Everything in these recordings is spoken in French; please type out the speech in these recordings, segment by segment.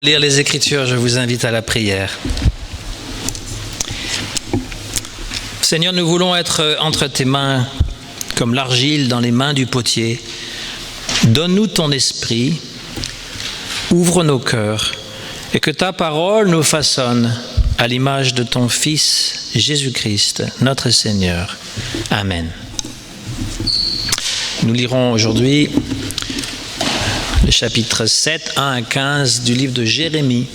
Lire les Écritures, je vous invite à la prière. Seigneur, nous voulons être entre tes mains comme l'argile dans les mains du potier. Donne-nous ton esprit, ouvre nos cœurs et que ta parole nous façonne à l'image de ton Fils Jésus-Christ, notre Seigneur. Amen. Nous lirons aujourd'hui le chapitre 7, 1 à 15 du livre de Jérémie.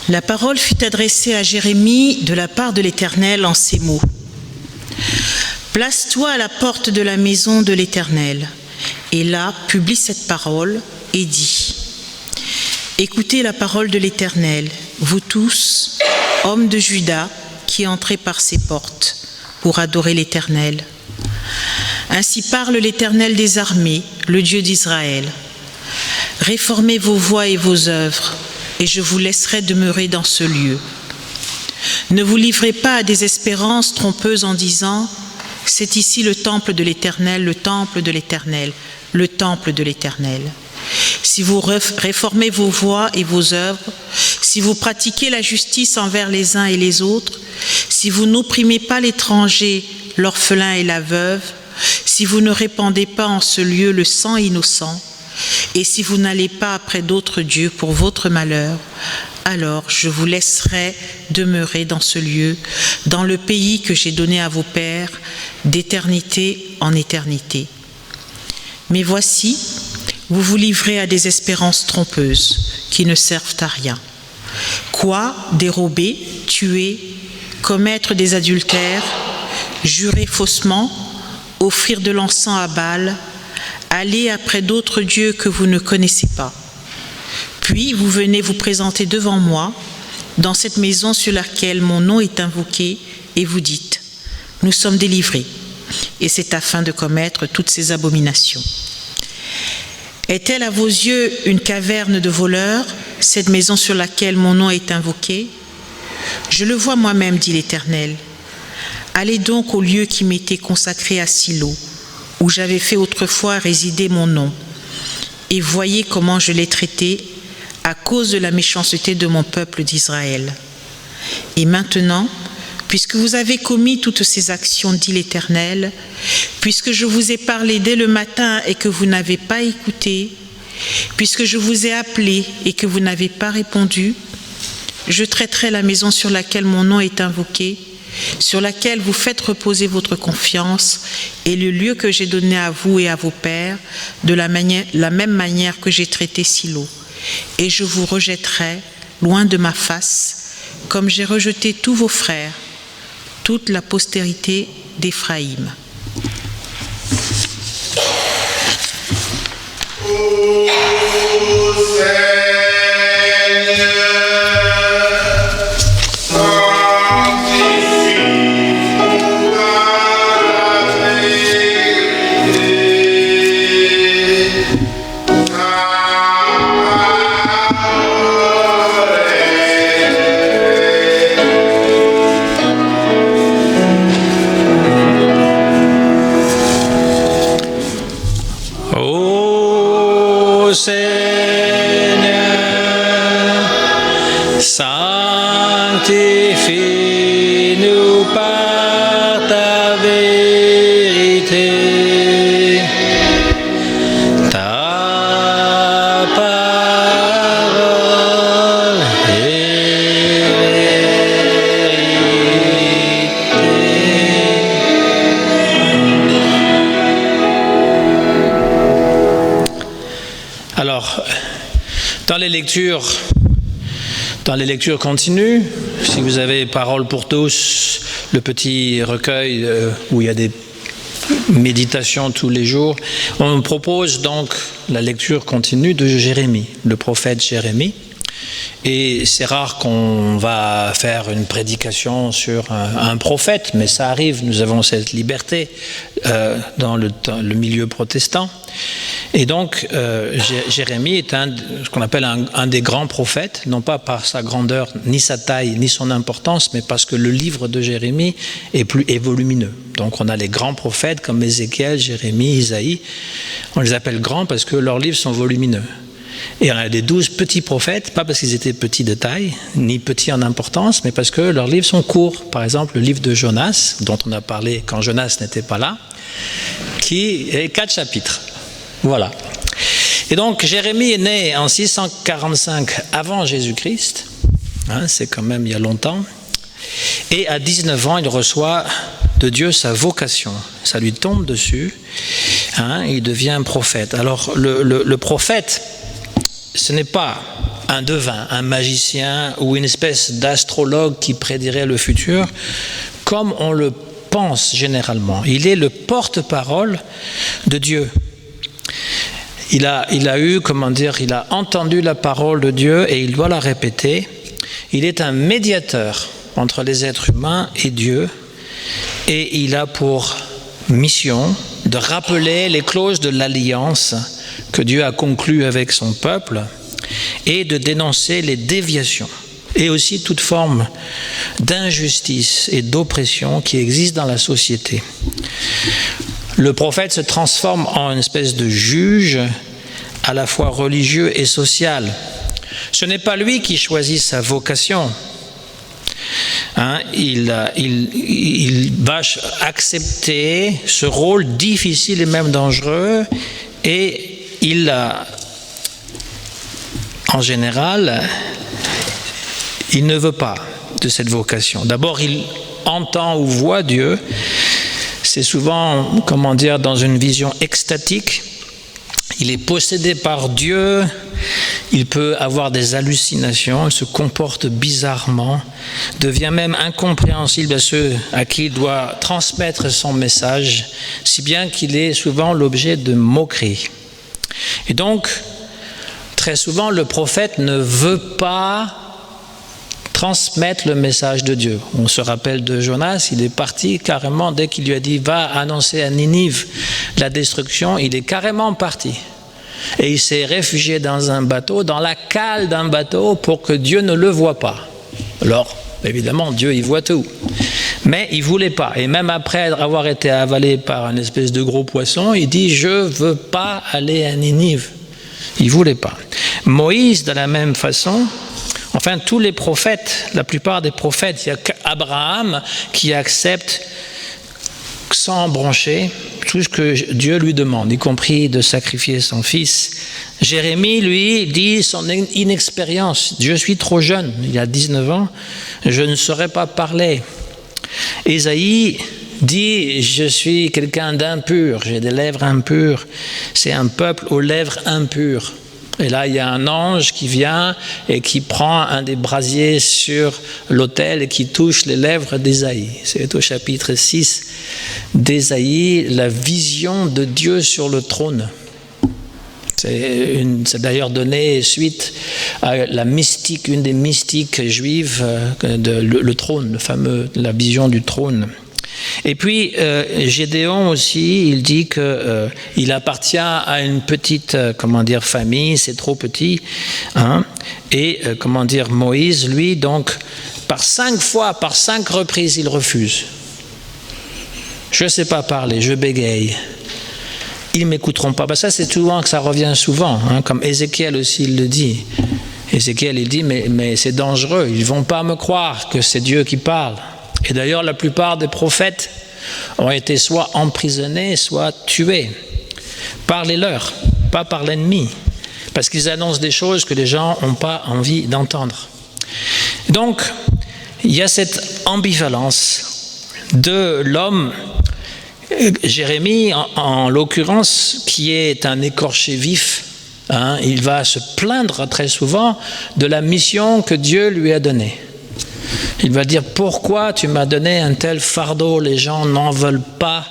La parole fut adressée à Jérémie de la part de l'Éternel en ces mots. « Place-toi à la porte de la maison de l'Éternel, et là publie cette parole et dis. Écoutez la parole de l'Éternel, vous tous, hommes de Juda, qui entrez par ces portes, pour adorer l'Éternel. Ainsi parle l'Éternel des armées, le Dieu d'Israël. Réformez vos voies et vos œuvres, et je vous laisserai demeurer dans ce lieu. Ne vous livrez pas à des espérances trompeuses en disant « C'est ici le temple de l'Éternel, le temple de l'Éternel, le temple de l'Éternel. » Si vous réformez vos voies et vos œuvres, si vous pratiquez la justice envers les uns et les autres, si vous n'opprimez pas l'étranger, l'orphelin et la veuve, si vous ne répandez pas en ce lieu le sang innocent, et si vous n'allez pas après d'autres dieux pour votre malheur, alors je vous laisserai demeurer dans ce lieu, dans le pays que j'ai donné à vos pères, d'éternité en éternité. Mais voici, vous vous livrez à des espérances trompeuses qui ne servent à rien. Quoi? Dérober, tuer, commettre des adultères, jurer faussement, offrir de l'encens à Baal, aller après d'autres dieux que vous ne connaissez pas. Puis vous venez vous présenter devant moi, dans cette maison sur laquelle mon nom est invoqué, et vous dites, nous sommes délivrés, et c'est afin de commettre toutes ces abominations. Est-elle à vos yeux une caverne de voleurs, cette maison sur laquelle mon nom est invoqué? Je le vois moi-même, dit l'Éternel. Allez donc au lieu qui m'était consacré à Silo, où j'avais fait autrefois résider mon nom, et voyez comment je l'ai traité à cause de la méchanceté de mon peuple d'Israël. Et maintenant, puisque vous avez commis toutes ces actions, dit l'Éternel, puisque je vous ai parlé dès le matin et que vous n'avez pas écouté, puisque je vous ai appelé et que vous n'avez pas répondu, je traiterai la maison sur laquelle mon nom est invoqué, sur laquelle vous faites reposer votre confiance, et le lieu que j'ai donné à vous et à vos pères, de la même manière que j'ai traité Silo. Et je vous rejetterai loin de ma face, comme j'ai rejeté tous vos frères, toute la postérité d'Éphraïm. Seigneur, sanctifie-nous par ta vérité. Ta parole est vérité. Alors, dans les lectures continues, si vous avez Parole pour tous, le petit recueil où il y a des méditations tous les jours, on propose donc la lecture continue de Jérémie, le prophète Jérémie. Et c'est rare qu'on va faire une prédication sur un prophète, mais ça arrive, nous avons cette liberté dans le milieu protestant. Et donc, Jérémie est ce qu'on appelle un des grands prophètes, non pas par sa grandeur, ni sa taille, ni son importance, mais parce que le livre de Jérémie est volumineux. Donc, on a les grands prophètes comme Ézéchiel, Jérémie, Isaïe. On les appelle grands parce que leurs livres sont volumineux. Et on a les 12 petits prophètes, pas parce qu'ils étaient petits de taille, ni petits en importance, mais parce que leurs livres sont courts. Par exemple, le livre de Jonas, dont on a parlé quand Jonas n'était pas là, qui est 4 chapitres. Voilà. Et donc, Jérémie est né en 645 avant Jésus-Christ. C'est quand même il y a longtemps. Et à 19 ans, il reçoit de Dieu sa vocation. Ça lui tombe dessus. Il devient prophète. Alors, le prophète, ce n'est pas un devin, un magicien ou une espèce d'astrologue qui prédirait le futur, comme on le pense généralement. Il est le porte-parole de Dieu. Il a entendu la parole de Dieu et il doit la répéter. Il est un médiateur entre les êtres humains et Dieu, et il a pour mission de rappeler les clauses de l'alliance que Dieu a conclue avec son peuple et de dénoncer les déviations et aussi toute forme d'injustice et d'oppression qui existe dans la société. Le prophète se transforme en une espèce de juge à la fois religieux et social. Ce n'est pas lui qui choisit sa vocation. Il va accepter ce rôle difficile et même dangereux, et en général, il ne veut pas de cette vocation. D'abord, il entend ou voit Dieu. C'est souvent, dans une vision extatique. Il est possédé par Dieu. Il peut avoir des hallucinations. Il se comporte bizarrement. Devient même incompréhensible à ceux à qui il doit transmettre son message, si bien qu'il est souvent l'objet de moqueries. Et donc, très souvent, le prophète ne veut pas transmettre le message de Dieu. On se rappelle de Jonas, il est parti carrément, dès qu'il lui a dit « va annoncer à Ninive la destruction », il est carrément parti. Et il s'est réfugié dans un bateau, dans la cale d'un bateau, pour que Dieu ne le voie pas. Alors, évidemment, Dieu, il voit tout. Mais il ne voulait pas. Et même après avoir été avalé par une espèce de gros poisson, il dit « je ne veux pas aller à Ninive ». Il ne voulait pas. Moïse, de la même façon, enfin tous les prophètes, la plupart des prophètes, il n'y a qu'Abraham qui accepte sans broncher tout ce que Dieu lui demande, y compris de sacrifier son fils. Jérémie, lui, dit son inexpérience. Je suis trop jeune, il a 19 ans, je ne saurais pas parler. Ésaïe dit, je suis quelqu'un d'impur, j'ai des lèvres impures. C'est un peuple aux lèvres impures. Et là, il y a un ange qui vient et qui prend un des brasiers sur l'autel et qui touche les lèvres d'Ésaïe. C'est au chapitre 6 d'Ésaïe, la vision de Dieu sur le trône. C'est d'ailleurs donné suite à la mystique, une des mystiques juives, le trône, la vision du trône. Et puis Gédéon aussi, il dit qu'il appartient à une petite famille, c'est trop petit, et Moïse, lui, donc par 5 reprises, il refuse. Je ne sais pas parler, je bégaye. Ils ne m'écouteront pas. Ça, c'est souvent que ça revient souvent, comme Ézéchiel aussi il le dit. Ézéchiel, il dit, mais c'est dangereux, ils ne vont pas me croire que c'est Dieu qui parle. Et d'ailleurs, la plupart des prophètes ont été soit emprisonnés, soit tués par les leurs, pas par l'ennemi, parce qu'ils annoncent des choses que les gens n'ont pas envie d'entendre. Donc, il y a cette ambivalence de l'homme, Jérémie, en l'occurrence, qui est un écorché vif. Il va se plaindre très souvent de la mission que Dieu lui a donnée. Il va dire, pourquoi tu m'as donné un tel fardeau, les gens n'en veulent pas,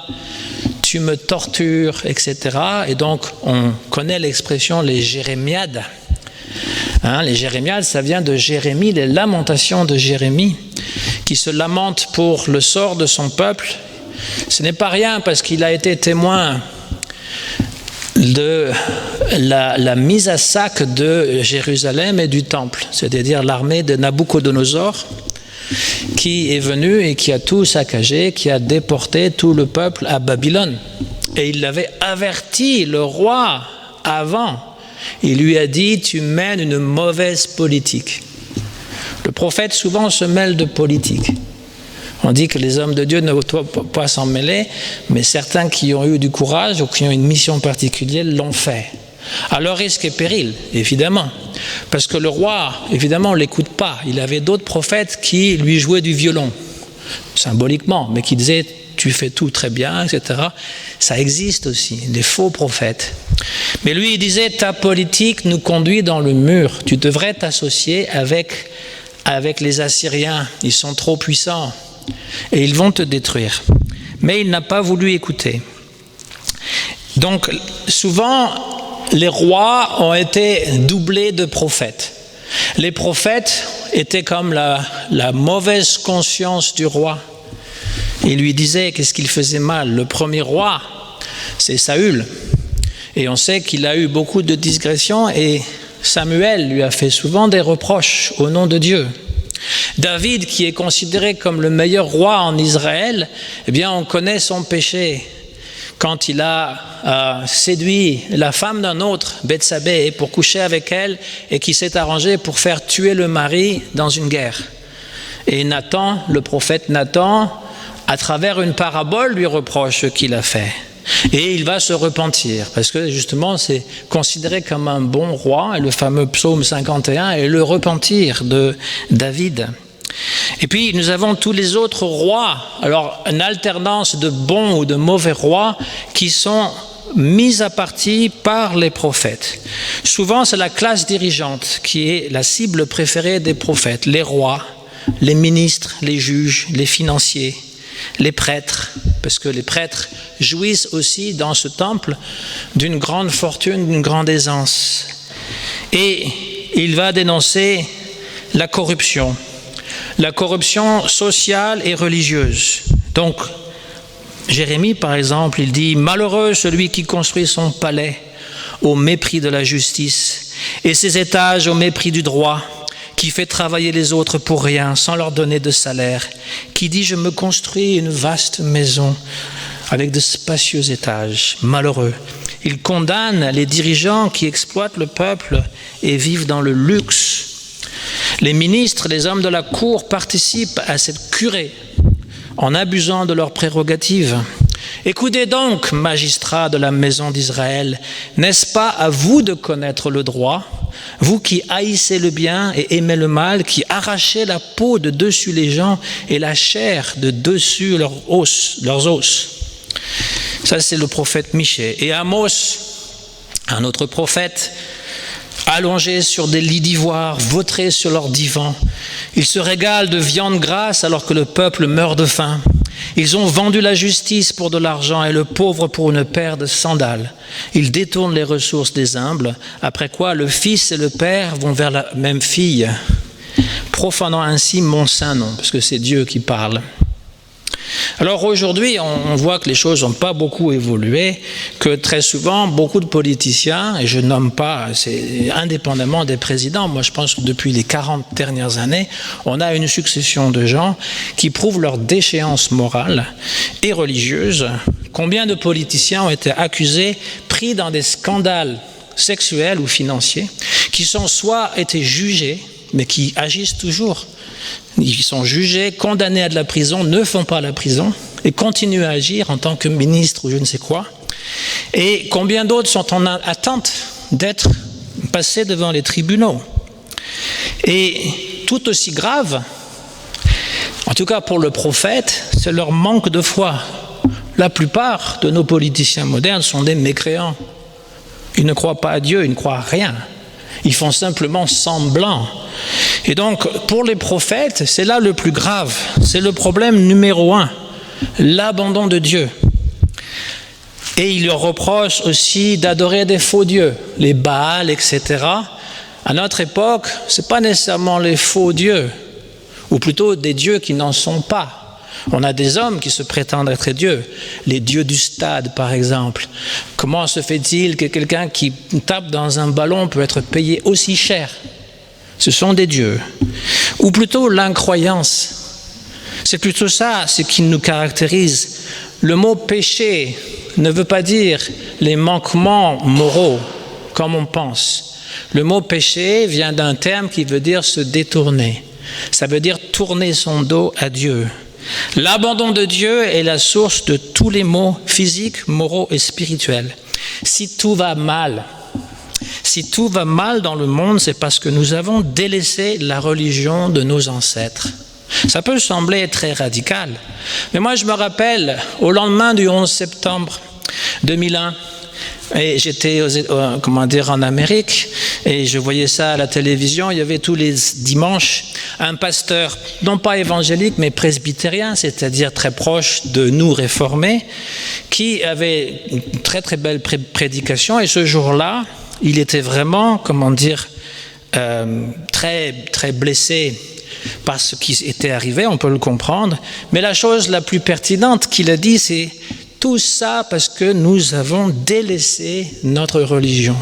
tu me tortures, etc. Et donc, on connaît l'expression les jérémiades. Les jérémiades, ça vient de Jérémie, les lamentations de Jérémie, qui se lamente pour le sort de son peuple. Ce n'est pas rien parce qu'il a été témoin de la mise à sac de Jérusalem et du temple, c'est-à-dire l'armée de Nabuchodonosor qui est venue et qui a tout saccagé, qui a déporté tout le peuple à Babylone. Et il l'avait averti, le roi, avant. Il lui a dit, tu mènes une mauvaise politique. Le prophète souvent se mêle de politique. On dit que les hommes de Dieu ne doivent pas s'en mêler, mais certains qui ont eu du courage ou qui ont une mission particulière l'ont fait. À leur risque et péril, évidemment. Parce que le roi, évidemment, on ne l'écoute pas. Il avait d'autres prophètes qui lui jouaient du violon, symboliquement, mais qui disaient « tu fais tout très bien », etc. Ça existe aussi, des faux prophètes. Mais lui, il disait « ta politique nous conduit dans le mur. Tu devrais t'associer avec les Assyriens. Ils sont trop puissants et ils vont te détruire. » Mais il n'a pas voulu écouter. Donc, souvent, les rois ont été doublés de prophètes. Les prophètes étaient comme la mauvaise conscience du roi. Il lui disait qu'est-ce qu'il faisait mal. Le premier roi, c'est Saül. Et on sait qu'il a eu beaucoup de digressions et Samuel lui a fait souvent des reproches au nom de Dieu. David, qui est considéré comme le meilleur roi en Israël, eh bien, on connaît son péché. Quand il a séduit la femme d'un autre, Bethsabée, pour coucher avec elle et qui s'est arrangé pour faire tuer le mari dans une guerre. Et Nathan, le prophète Nathan, à travers une parabole, lui reproche ce qu'il a fait. Et il va se repentir, parce que justement, c'est considéré comme un bon roi, et le fameux psaume 51 est le repentir de David. Et puis, nous avons tous les autres rois, alors une alternance de bons ou de mauvais rois qui sont mis à partie par les prophètes. Souvent, c'est la classe dirigeante qui est la cible préférée des prophètes, les rois, les ministres, les juges, les financiers, les prêtres, parce que les prêtres jouissent aussi dans ce temple d'une grande fortune, d'une grande aisance. Et il va dénoncer la corruption sociale et religieuse. Donc, Jérémie, par exemple, il dit « Malheureux celui qui construit son palais au mépris de la justice et ses étages au mépris du droit, qui fait travailler les autres pour rien, sans leur donner de salaire, qui dit « Je me construis une vaste maison avec de spacieux étages. » Malheureux. Il condamne les dirigeants qui exploitent le peuple et vivent dans le luxe. Les ministres, les hommes de la cour participent à cette curée en abusant de leurs prérogatives. Écoutez donc, magistrats de la maison d'Israël, n'est-ce pas à vous de connaître le droit, vous qui haïssez le bien et aimez le mal, qui arrachez la peau de dessus les gens et la chair de dessus leurs os. Ça, c'est le prophète Michée. Et Amos, un autre prophète, allongés sur des lits d'ivoire, vautrés sur leurs divans. Ils se régalent de viande grasse alors que le peuple meurt de faim. Ils ont vendu la justice pour de l'argent et le pauvre pour une paire de sandales. Ils détournent les ressources des humbles, après quoi le fils et le père vont vers la même fille, profanant ainsi mon saint nom, parce que c'est Dieu qui parle. Alors aujourd'hui, on voit que les choses n'ont pas beaucoup évolué, que très souvent, beaucoup de politiciens, et je nomme pas, c'est indépendamment des présidents, moi je pense que depuis les 40 dernières années, on a une succession de gens qui prouvent leur déchéance morale et religieuse. Combien de politiciens ont été accusés, pris dans des scandales sexuels ou financiers, qui sont soit été jugés, mais qui agissent toujours. Ils sont jugés, condamnés à de la prison, ne font pas la prison et continuent à agir en tant que ministre ou je ne sais quoi. Et combien d'autres sont en attente d'être passés devant les tribunaux. Et tout aussi grave, en tout cas pour le prophète, c'est leur manque de foi. La plupart de nos politiciens modernes sont des mécréants. Ils ne croient pas à Dieu, ils ne croient à rien. Ils font simplement semblant. Et donc, pour les prophètes, c'est là le plus grave. C'est le problème numéro 1, l'abandon de Dieu. Et il leur reproche aussi d'adorer des faux dieux, les Baals, etc. À notre époque, ce n'est pas nécessairement les faux dieux, ou plutôt des dieux qui n'en sont pas. On a des hommes qui se prétendent être Dieu, les dieux du stade par exemple. Comment se fait-il que quelqu'un qui tape dans un ballon peut être payé aussi cher? Ce sont des dieux. Ou plutôt l'incroyance. C'est plutôt ça ce qui nous caractérise. Le mot péché ne veut pas dire les manquements moraux comme on pense. Le mot péché vient d'un terme qui veut dire se détourner. Ça veut dire tourner son dos à Dieu. L'abandon de Dieu est la source de tous les maux physiques, moraux et spirituels. Si tout va mal dans le monde, c'est parce que nous avons délaissé la religion de nos ancêtres. Ça peut sembler très radical, mais moi je me rappelle, au lendemain du 11 septembre 2001, et j'étais en Amérique et je voyais ça à la télévision. Il y avait tous les dimanches un pasteur, non pas évangélique mais presbytérien, c'est-à-dire très proche de nous réformés, qui avait une très très belle prédication. Et ce jour-là, il était vraiment, très très blessé par ce qui était arrivé, on peut le comprendre. Mais la chose la plus pertinente qu'il a dit, c'est tout ça parce que nous avons délaissé notre religion.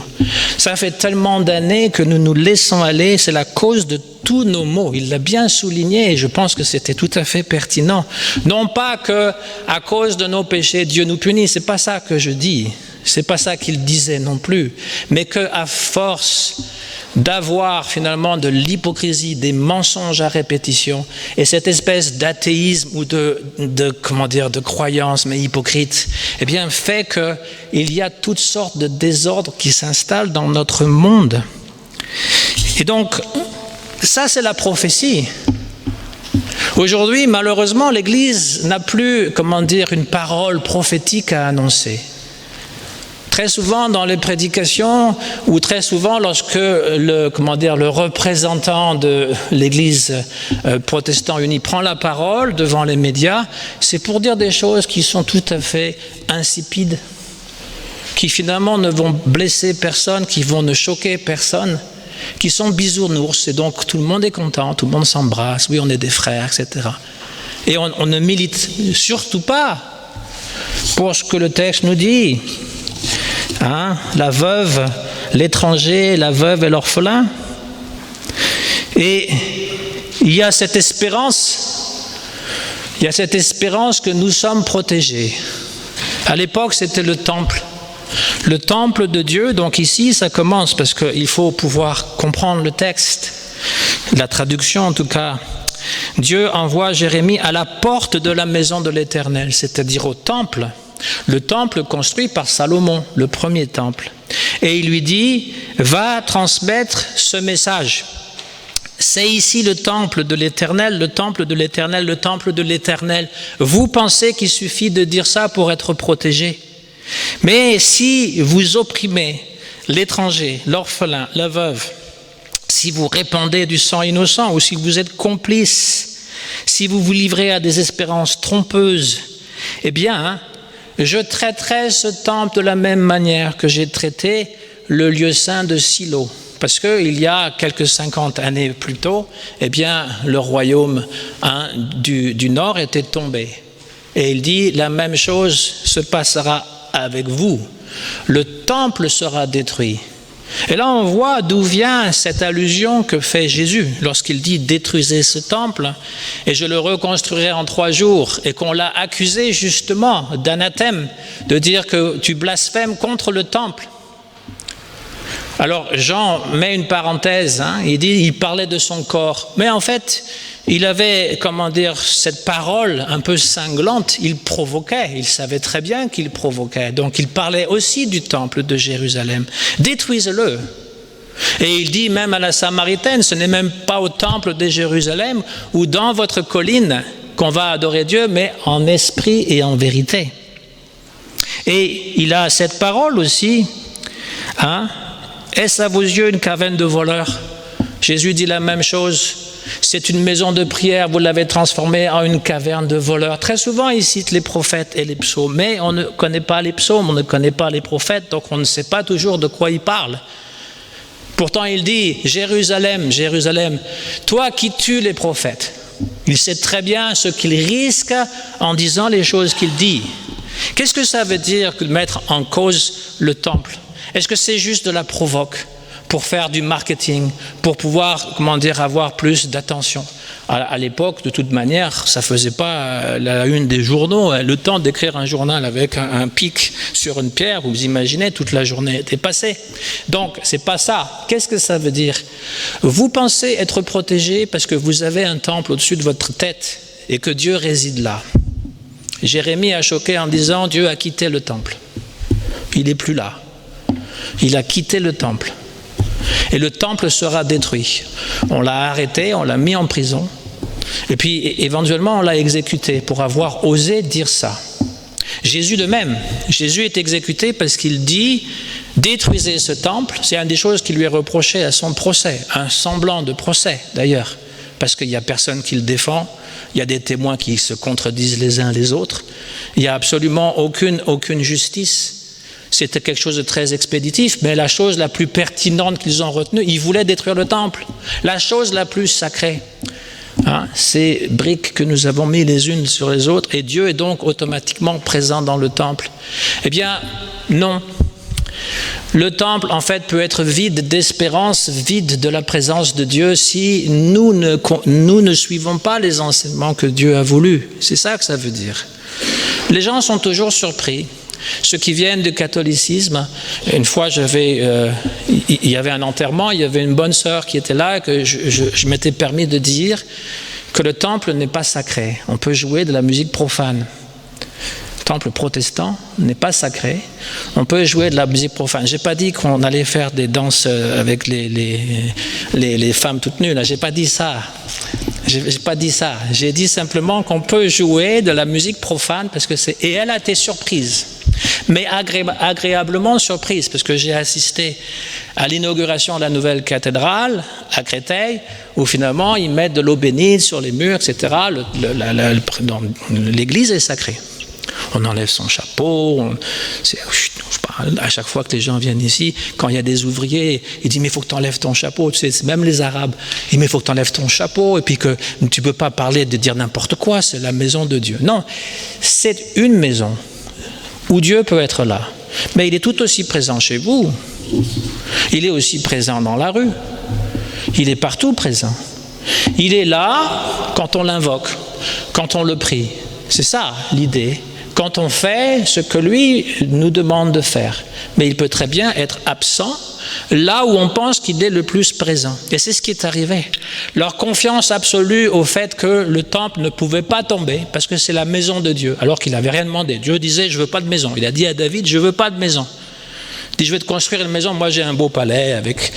Ça fait tellement d'années que nous nous laissons aller, c'est la cause de tous nos maux. Il l'a bien souligné et je pense que c'était tout à fait pertinent. Non pas que à cause de nos péchés, Dieu nous punit, c'est pas ça que je dis. C'est pas ça qu'il disait non plus. Mais qu'à force d'avoir finalement de l'hypocrisie, des mensonges à répétition et cette espèce d'athéisme ou de croyance mais hypocrite, eh bien fait qu'il y a toutes sortes de désordres qui s'installent dans notre monde. Et donc, ça c'est la prophétie. Aujourd'hui, malheureusement, l'Église n'a plus, une parole prophétique à annoncer. Très souvent dans les prédications ou très souvent lorsque le représentant de l'Église protestante unie prend la parole devant les médias, c'est pour dire des choses qui sont tout à fait insipides, qui finalement ne vont blesser personne, qui vont ne choquer personne, qui sont bisounours et donc tout le monde est content, tout le monde s'embrasse, oui on est des frères, etc. Et on ne milite surtout pas pour ce que le texte nous dit. La veuve, l'étranger, la veuve et l'orphelin. Et il y a cette espérance que nous sommes protégés. À l'époque, c'était le temple de Dieu. Donc ici, ça commence parce qu'il faut pouvoir comprendre le texte, la traduction en tout cas. Dieu envoie Jérémie à la porte de la maison de l'Éternel, c'est-à-dire au temple. Le temple construit par Salomon, le premier temple. Et il lui dit, va transmettre ce message. C'est ici le temple de l'Éternel, le temple de l'Éternel, le temple de l'Éternel. Vous pensez qu'il suffit de dire ça pour être protégé? Mais si vous opprimez l'étranger, l'orphelin, la veuve, si vous répandez du sang innocent ou si vous êtes complice, si vous vous livrez à des espérances trompeuses, eh bien, je traiterai ce temple de la même manière que j'ai traité le lieu saint de Silo. Parce qu'il y a quelques 50 années plus tôt, eh bien, le royaume du Nord était tombé. Et il dit, la même chose se passera avec vous. Le temple sera détruit. Et là, on voit d'où vient cette allusion que fait Jésus lorsqu'il dit « détruisez ce temple et je le reconstruirai en 3 jours » et qu'on l'a accusé justement d'anathème, de dire que tu blasphèmes contre le temple. Alors Jean met une parenthèse, il parlait de son corps, mais en fait il avait, cette parole un peu cinglante, il provoquait, il savait très bien qu'il provoquait, donc il parlait aussi du temple de Jérusalem, détruisez-le. Et il dit même à la Samaritaine, ce n'est même pas au temple de Jérusalem ou dans votre colline qu'on va adorer Dieu, mais en esprit et en vérité. Et il a cette parole aussi, est-ce à vos yeux une caverne de voleurs? Jésus dit la même chose. C'est une maison de prière, vous l'avez transformée en une caverne de voleurs. Très souvent, il cite les prophètes et les psaumes, mais on ne connaît pas les psaumes, on ne connaît pas les prophètes, donc on ne sait pas toujours de quoi il parle. Pourtant, il dit, Jérusalem, Jérusalem, toi qui tues les prophètes, Il sait très bien ce qu'il risque en disant les choses qu'il dit. Qu'est-ce que ça veut dire que de mettre en cause le temple? Est-ce que c'est juste de la provoque pour faire du marketing, pour pouvoir, avoir plus d'attention? À l'époque, de toute manière, ça ne faisait pas la une des journaux. Le temps d'écrire un journal avec un pic sur une pierre, vous imaginez, toute la journée était passée. Donc, c'est pas ça. Qu'est-ce que ça veut dire? Vous pensez être protégé parce que vous avez un temple au-dessus de votre tête et que Dieu réside là. Jérémie a choqué en disant « Dieu a quitté le temple. Il n'est plus là. Il a quitté le temple. Et le temple sera détruit. On l'a arrêté, on l'a mis en prison. Et puis, éventuellement, on l'a exécuté pour avoir osé dire ça. Jésus de même. Jésus est exécuté parce qu'il dit « Détruisez ce temple ». C'est une des choses qui lui est reprochée à son procès, un semblant de procès d'ailleurs, parce qu'il n'y a personne qui le défend. Il y a des témoins qui se contredisent les uns les autres. Il n'y a absolument aucune justice. C'était quelque chose de très expéditif, mais la chose la plus pertinente qu'ils ont retenue, ils voulaient détruire le temple. La chose la plus sacrée, ces briques que nous avons mises les unes sur les autres, et Dieu est donc automatiquement présent dans le temple. Eh bien, non. Le temple, en fait, peut être vide d'espérance, vide de la présence de Dieu si nous ne suivons pas les enseignements que Dieu a voulu. C'est ça que ça veut dire. Les gens sont toujours surpris. Ceux qui viennent du catholicisme, une fois il y avait un enterrement, il y avait une bonne sœur qui était là, que je m'étais permis de dire que le temple n'est pas sacré. On peut jouer de la musique profane. Le temple protestant n'est pas sacré. On peut jouer de la musique profane. Je n'ai pas dit qu'on allait faire des danses avec les femmes toutes nues. Je n'ai pas dit ça. J'ai pas dit ça. J'ai dit simplement qu'on peut jouer de la musique profane et elle a été surprise. Mais agréablement surprise, parce que j'ai assisté à l'inauguration de la nouvelle cathédrale à Créteil, où finalement ils mettent de l'eau bénite sur les murs, etc. L'église est sacrée. On enlève son chapeau, à chaque fois que les gens viennent ici, quand il y a des ouvriers, ils disent mais il faut que tu enlèves ton chapeau, tu sais, c'est même les Arabes, ils disent mais il faut que tu enlèves ton chapeau, et puis que tu ne peux pas parler de dire n'importe quoi, c'est la maison de Dieu. Non, c'est une maison où Dieu peut être là, mais il est tout aussi présent chez vous, il est aussi présent dans la rue, il est partout présent. Il est là quand on l'invoque, quand on le prie, c'est ça l'idée. Quand on fait ce que lui nous demande de faire. Mais il peut très bien être absent là où on pense qu'il est le plus présent. Et c'est ce qui est arrivé. Leur confiance absolue au fait que le temple ne pouvait pas tomber parce que c'est la maison de Dieu, alors qu'il n'avait rien demandé. Dieu disait, je ne veux pas de maison. Il a dit à David, je ne veux pas de maison. Il dit, je vais te construire une maison. Moi, j'ai un beau palais avec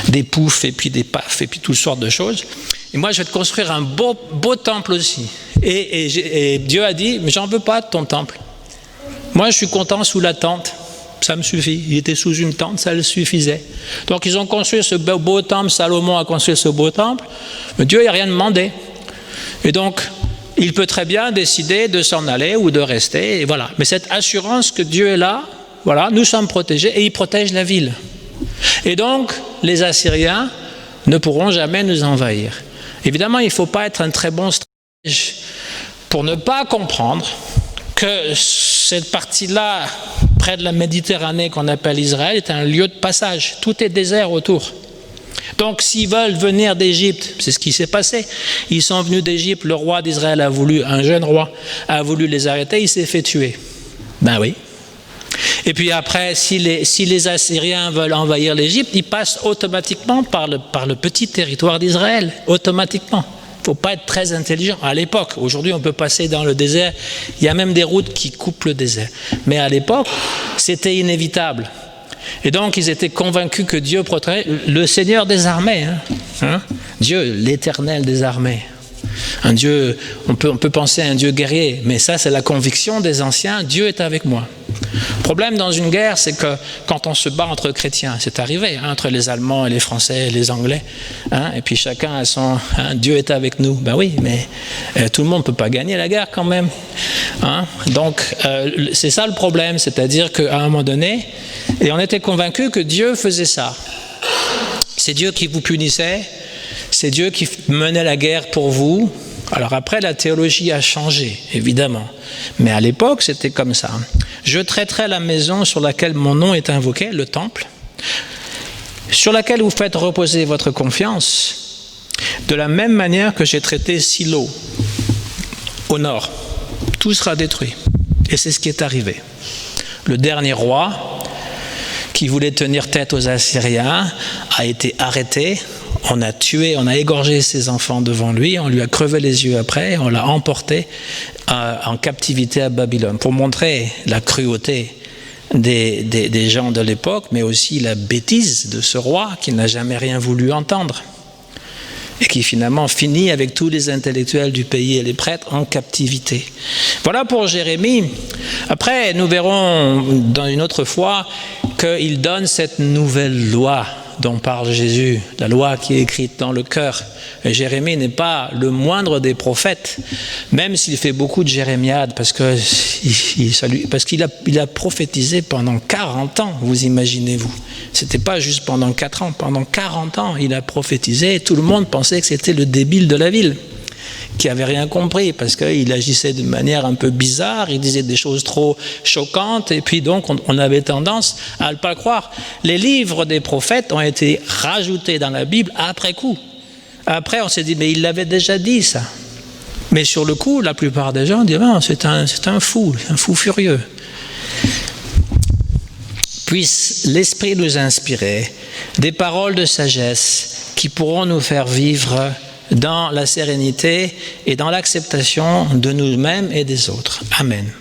des poufs et puis des pafs et puis toutes sortes de choses. Et moi, je vais te construire un beau temple aussi. Et Dieu a dit, mais j'en veux pas de ton temple. Moi, je suis content sous la tente. Ça me suffit. Il était sous une tente, ça le suffisait. Donc, ils ont construit ce beau temple. Salomon a construit ce beau temple. Mais Dieu n'a rien demandé. Et donc, il peut très bien décider de s'en aller ou de rester. Et voilà. Mais cette assurance que Dieu est là, voilà, nous sommes protégés et il protège la ville. Et donc, les Assyriens ne pourront jamais nous envahir. Évidemment, il ne faut pas être un très bon stratège pour ne pas comprendre que cette partie-là, près de la Méditerranée qu'on appelle Israël, est un lieu de passage. Tout est désert autour. Donc, s'ils veulent venir d'Égypte, c'est ce qui s'est passé. Ils sont venus d'Égypte, le roi d'Israël un jeune roi, a voulu les arrêter, il s'est fait tuer. Ben oui. Et puis après, si les Assyriens veulent envahir l'Égypte, ils passent automatiquement par le petit territoire d'Israël, automatiquement. Il ne faut pas être très intelligent. À l'époque, aujourd'hui on peut passer dans le désert, il y a même des routes qui coupent le désert. Mais à l'époque, c'était inévitable. Et donc ils étaient convaincus que Dieu protégeait, le Seigneur des armées, Dieu, l'Éternel des armées. Un Dieu, on peut penser à un Dieu guerrier, mais ça c'est la conviction des anciens, Dieu est avec moi. Le problème dans une guerre, c'est que quand on se bat entre chrétiens, c'est arrivé, entre les Allemands et les Français et les Anglais, et puis chacun a son Dieu est avec nous. Ben oui, mais tout le monde ne peut pas gagner la guerre quand même. Donc c'est ça le problème, c'est-à-dire qu'à un moment donné, et on était convaincus que Dieu faisait ça. C'est Dieu qui vous punissait, c'est Dieu qui menait la guerre pour vous, Alors après, la théologie a changé, évidemment. Mais à l'époque, c'était comme ça. Je traiterai la maison sur laquelle mon nom est invoqué, le temple, sur laquelle vous faites reposer votre confiance, de la même manière que j'ai traité Silo, au nord. Tout sera détruit. Et c'est ce qui est arrivé. Le dernier roi, qui voulait tenir tête aux Assyriens, a été arrêté. On a égorgé ses enfants devant lui, on lui a crevé les yeux après, on l'a emporté en captivité à Babylone, pour montrer la cruauté des gens de l'époque, mais aussi la bêtise de ce roi qui n'a jamais rien voulu entendre et qui finalement finit avec tous les intellectuels du pays et les prêtres en captivité. Voilà pour Jérémie. Après, nous verrons dans une autre fois qu'il donne cette nouvelle loi dont parle Jésus, la loi qui est écrite dans le cœur. Et Jérémie n'est pas le moindre des prophètes, même s'il fait beaucoup de jérémiades, parce qu'il a prophétisé pendant 40 ans, vous imaginez-vous. C'était pas juste pendant 4 ans, pendant 40 ans, il a prophétisé, et tout le monde pensait que c'était le débile de la ville, qui n'avait rien compris, parce qu'il agissait de manière un peu bizarre, il disait des choses trop choquantes, et puis donc on avait tendance à ne pas le croire. Les livres des prophètes ont été rajoutés dans la Bible après coup. Après, on s'est dit, mais il l'avait déjà dit, ça. Mais sur le coup, la plupart des gens disent, non, c'est un fou furieux. Puisse l'Esprit nous inspirer des paroles de sagesse qui pourront nous faire vivre dans la sérénité et dans l'acceptation de nous-mêmes et des autres. Amen.